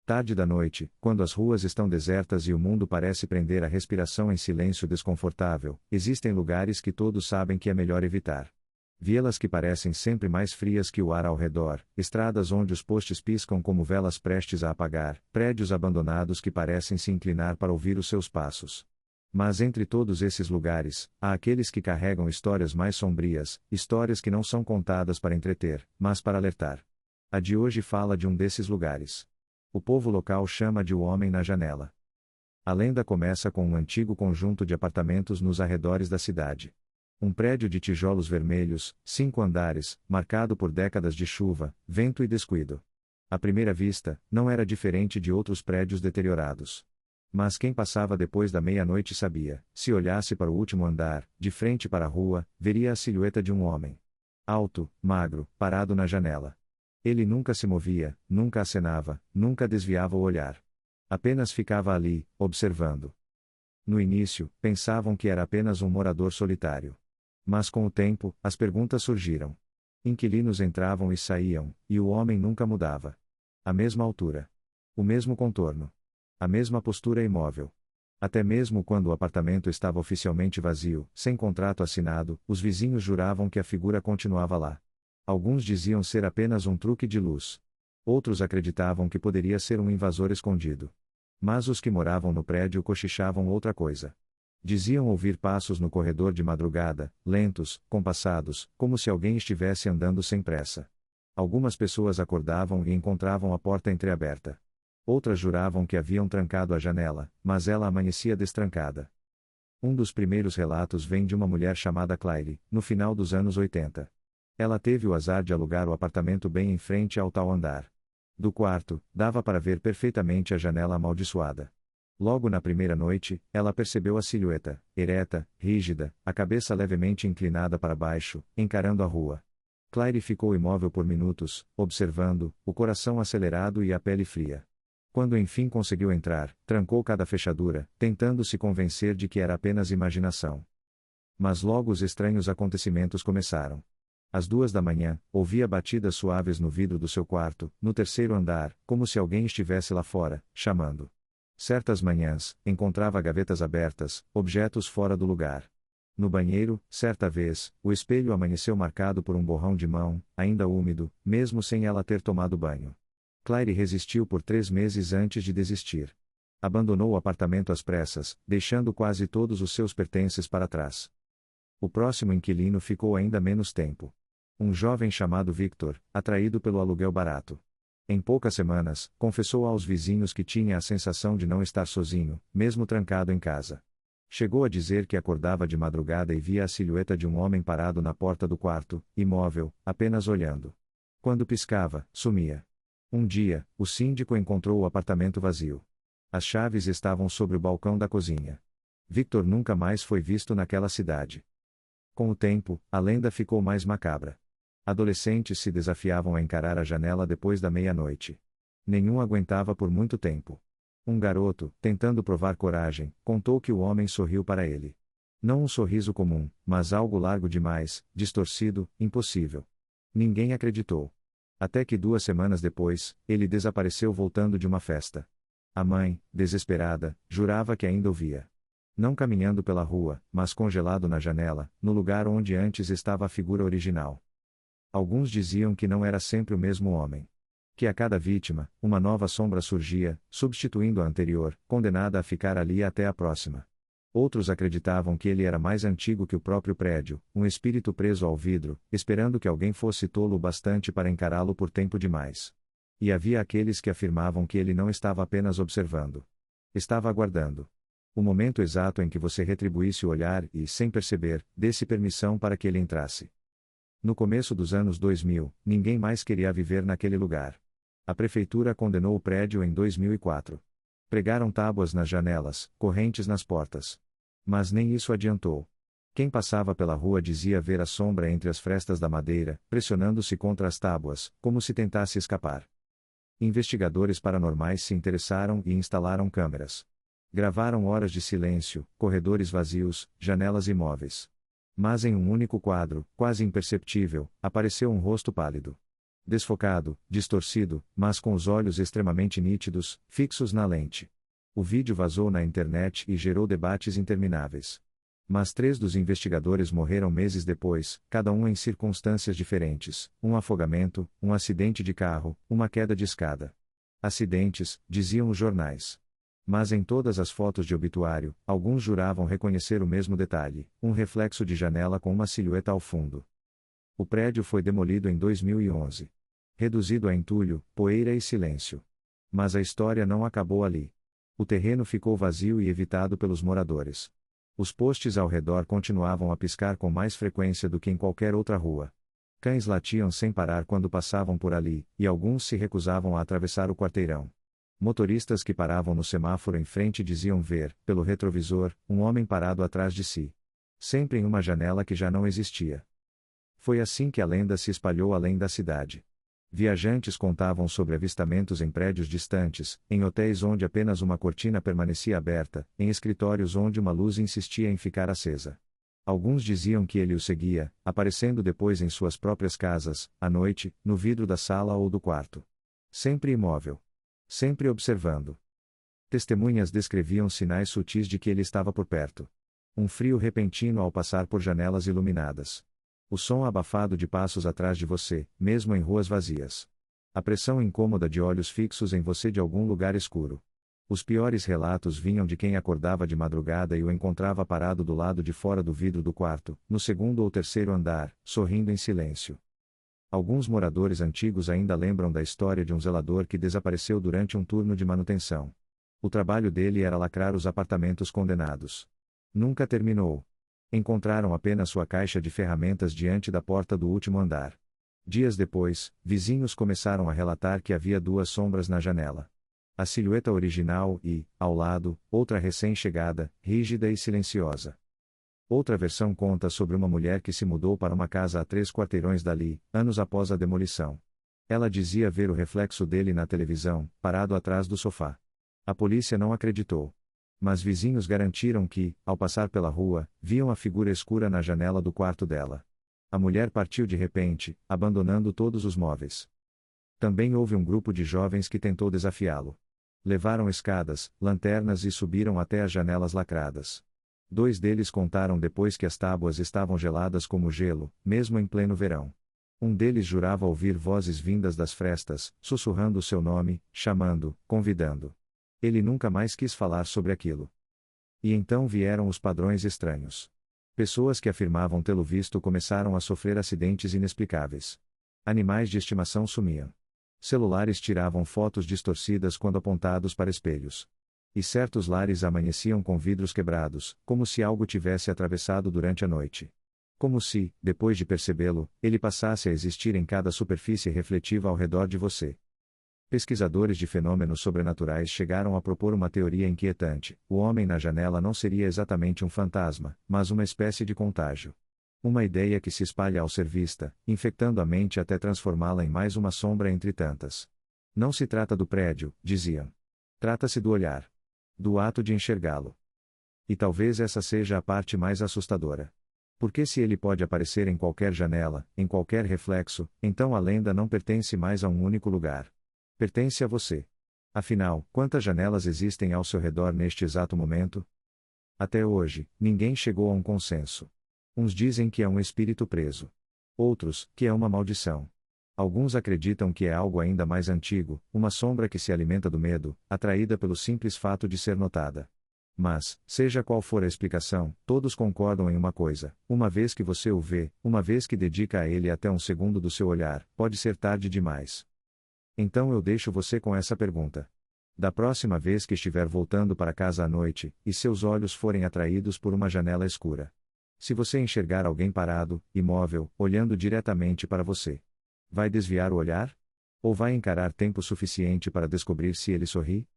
Tarde da noite, quando as ruas estão desertas e o mundo parece prender a respiração em silêncio desconfortável, existem lugares que todos sabem que é melhor evitar. Vielas que parecem sempre mais frias que o ar ao redor, estradas onde os postes piscam como velas prestes a apagar, prédios abandonados que parecem se inclinar para ouvir os seus passos. Mas entre todos esses lugares, há aqueles que carregam histórias mais sombrias, histórias que não são contadas para entreter, mas para alertar. A de hoje fala de um desses lugares. O povo local chama de O Homem na Janela. A lenda começa com um antigo conjunto de apartamentos nos arredores da cidade. Um prédio de tijolos vermelhos, 5 andares, marcado por décadas de chuva, vento e descuido. À primeira vista, não era diferente de outros prédios deteriorados. Mas quem passava depois da meia-noite sabia, se olhasse para o último andar, de frente para a rua, veria a silhueta de um homem. Alto, magro, parado na janela. Ele nunca se movia, nunca acenava, nunca desviava o olhar. Apenas ficava ali, observando. No início, pensavam que era apenas um morador solitário. Mas com o tempo, as perguntas surgiram. Inquilinos entravam e saíam, e o homem nunca mudava. A mesma altura. O mesmo contorno. A mesma postura imóvel. Até mesmo quando o apartamento estava oficialmente vazio, sem contrato assinado, os vizinhos juravam que a figura continuava lá. Alguns diziam ser apenas um truque de luz. Outros acreditavam que poderia ser um invasor escondido. Mas os que moravam no prédio cochichavam outra coisa. Diziam ouvir passos no corredor de madrugada, lentos, compassados, como se alguém estivesse andando sem pressa. Algumas pessoas acordavam e encontravam a porta entreaberta. Outras juravam que haviam trancado a janela, mas ela amanhecia destrancada. Um dos primeiros relatos vem de uma mulher chamada Claire, no final dos anos 80. Ela teve o azar de alugar o apartamento bem em frente ao tal andar. Do quarto, dava para ver perfeitamente a janela amaldiçoada. Logo na primeira noite, ela percebeu a silhueta, ereta, rígida, a cabeça levemente inclinada para baixo, encarando a rua. Claire ficou imóvel por minutos, observando, o coração acelerado e a pele fria. Quando enfim conseguiu entrar, trancou cada fechadura, tentando se convencer de que era apenas imaginação. Mas logo os estranhos acontecimentos começaram. Às 2 da manhã, ouvia batidas suaves no vidro do seu quarto, no terceiro andar, como se alguém estivesse lá fora, chamando. Certas manhãs, encontrava gavetas abertas, objetos fora do lugar. No banheiro, certa vez, o espelho amanheceu marcado por um borrão de mão, ainda úmido, mesmo sem ela ter tomado banho. Claire resistiu por 3 meses antes de desistir. Abandonou o apartamento às pressas, deixando quase todos os seus pertences para trás. O próximo inquilino ficou ainda menos tempo. Um jovem chamado Victor, atraído pelo aluguel barato. Em poucas semanas, confessou aos vizinhos que tinha a sensação de não estar sozinho, mesmo trancado em casa. Chegou a dizer que acordava de madrugada e via a silhueta de um homem parado na porta do quarto, imóvel, apenas olhando. Quando piscava, sumia. Um dia, o síndico encontrou o apartamento vazio. As chaves estavam sobre o balcão da cozinha. Victor nunca mais foi visto naquela cidade. Com o tempo, a lenda ficou mais macabra. Adolescentes se desafiavam a encarar a janela depois da meia-noite. Nenhum aguentava por muito tempo. Um garoto, tentando provar coragem, contou que o homem sorriu para ele. Não um sorriso comum, mas algo largo demais, distorcido, impossível. Ninguém acreditou. Até que 2 semanas depois, ele desapareceu voltando de uma festa. A mãe, desesperada, jurava que ainda o via. Não caminhando pela rua, mas congelado na janela, no lugar onde antes estava a figura original. Alguns diziam que não era sempre o mesmo homem. Que a cada vítima, uma nova sombra surgia, substituindo a anterior, condenada a ficar ali até a próxima. Outros acreditavam que ele era mais antigo que o próprio prédio, um espírito preso ao vidro, esperando que alguém fosse tolo o bastante para encará-lo por tempo demais. E havia aqueles que afirmavam que ele não estava apenas observando. Estava aguardando o momento exato em que você retribuísse o olhar e, sem perceber, desse permissão para que ele entrasse. No começo dos anos 2000, ninguém mais queria viver naquele lugar. A prefeitura condenou o prédio em 2004. Pregaram tábuas nas janelas, correntes nas portas. Mas nem isso adiantou. Quem passava pela rua dizia ver a sombra entre as frestas da madeira, pressionando-se contra as tábuas, como se tentasse escapar. Investigadores paranormais se interessaram e instalaram câmeras. Gravaram horas de silêncio, corredores vazios, janelas imóveis. Mas em um único quadro, quase imperceptível, apareceu um rosto pálido. Desfocado, distorcido, mas com os olhos extremamente nítidos, fixos na lente. O vídeo vazou na internet e gerou debates intermináveis. Mas 3 dos investigadores morreram meses depois, cada um em circunstâncias diferentes: um afogamento, um acidente de carro, uma queda de escada. Acidentes, diziam os jornais. Mas em todas as fotos de obituário, alguns juravam reconhecer o mesmo detalhe: um reflexo de janela com uma silhueta ao fundo. O prédio foi demolido em 2011. Reduzido a entulho, poeira e silêncio. Mas a história não acabou ali. O terreno ficou vazio e evitado pelos moradores. Os postes ao redor continuavam a piscar com mais frequência do que em qualquer outra rua. Cães latiam sem parar quando passavam por ali, e alguns se recusavam a atravessar o quarteirão. Motoristas que paravam no semáforo em frente diziam ver, pelo retrovisor, um homem parado atrás de si. Sempre em uma janela que já não existia. Foi assim que a lenda se espalhou além da cidade. Viajantes contavam sobre avistamentos em prédios distantes, em hotéis onde apenas uma cortina permanecia aberta, em escritórios onde uma luz insistia em ficar acesa. Alguns diziam que ele o seguia, aparecendo depois em suas próprias casas, à noite, no vidro da sala ou do quarto. Sempre imóvel. Sempre observando. Testemunhas descreviam sinais sutis de que ele estava por perto. Um frio repentino ao passar por janelas iluminadas. O som abafado de passos atrás de você, mesmo em ruas vazias. A pressão incômoda de olhos fixos em você de algum lugar escuro. Os piores relatos vinham de quem acordava de madrugada e o encontrava parado do lado de fora do vidro do quarto, no 2º ou 3º andar, sorrindo em silêncio. Alguns moradores antigos ainda lembram da história de um zelador que desapareceu durante um turno de manutenção. O trabalho dele era lacrar os apartamentos condenados. Nunca terminou. Encontraram apenas sua caixa de ferramentas diante da porta do último andar. Dias depois, vizinhos começaram a relatar que havia 2 sombras na janela. A silhueta original e, ao lado, outra recém-chegada, rígida e silenciosa. Outra versão conta sobre uma mulher que se mudou para uma casa a 3 quarteirões dali, anos após a demolição. Ela dizia ver o reflexo dele na televisão, parado atrás do sofá. A polícia não acreditou. Mas vizinhos garantiram que, ao passar pela rua, viam a figura escura na janela do quarto dela. A mulher partiu de repente, abandonando todos os móveis. Também houve um grupo de jovens que tentou desafiá-lo. Levaram escadas, lanternas e subiram até as janelas lacradas. 2 deles contaram depois que as tábuas estavam geladas como gelo, mesmo em pleno verão. Um deles jurava ouvir vozes vindas das frestas, sussurrando o seu nome, chamando, convidando. Ele nunca mais quis falar sobre aquilo. E então vieram os padrões estranhos. Pessoas que afirmavam tê-lo visto começaram a sofrer acidentes inexplicáveis. Animais de estimação sumiam. Celulares tiravam fotos distorcidas quando apontados para espelhos. E certos lares amanheciam com vidros quebrados, como se algo tivesse atravessado durante a noite. Como se, depois de percebê-lo, ele passasse a existir em cada superfície refletiva ao redor de você. Pesquisadores de fenômenos sobrenaturais chegaram a propor uma teoria inquietante: o homem na janela não seria exatamente um fantasma, mas uma espécie de contágio. Uma ideia que se espalha ao ser vista, infectando a mente até transformá-la em mais uma sombra entre tantas. Não se trata do prédio, diziam. Trata-se do olhar. Do ato de enxergá-lo. E talvez essa seja a parte mais assustadora. Porque se ele pode aparecer em qualquer janela, em qualquer reflexo, então a lenda não pertence mais a um único lugar. Pertence a você. Afinal, quantas janelas existem ao seu redor neste exato momento? Até hoje, ninguém chegou a um consenso. Uns dizem que é um espírito preso. Outros, que é uma maldição. Alguns acreditam que é algo ainda mais antigo, uma sombra que se alimenta do medo, atraída pelo simples fato de ser notada. Mas, seja qual for a explicação, todos concordam em uma coisa: uma vez que você o vê, uma vez que dedica a ele até um segundo do seu olhar, pode ser tarde demais. Então eu deixo você com essa pergunta. Da próxima vez que estiver voltando para casa à noite, e seus olhos forem atraídos por uma janela escura. Se você enxergar alguém parado, imóvel, olhando diretamente para você, vai desviar o olhar? Ou vai encarar tempo suficiente para descobrir se ele sorri?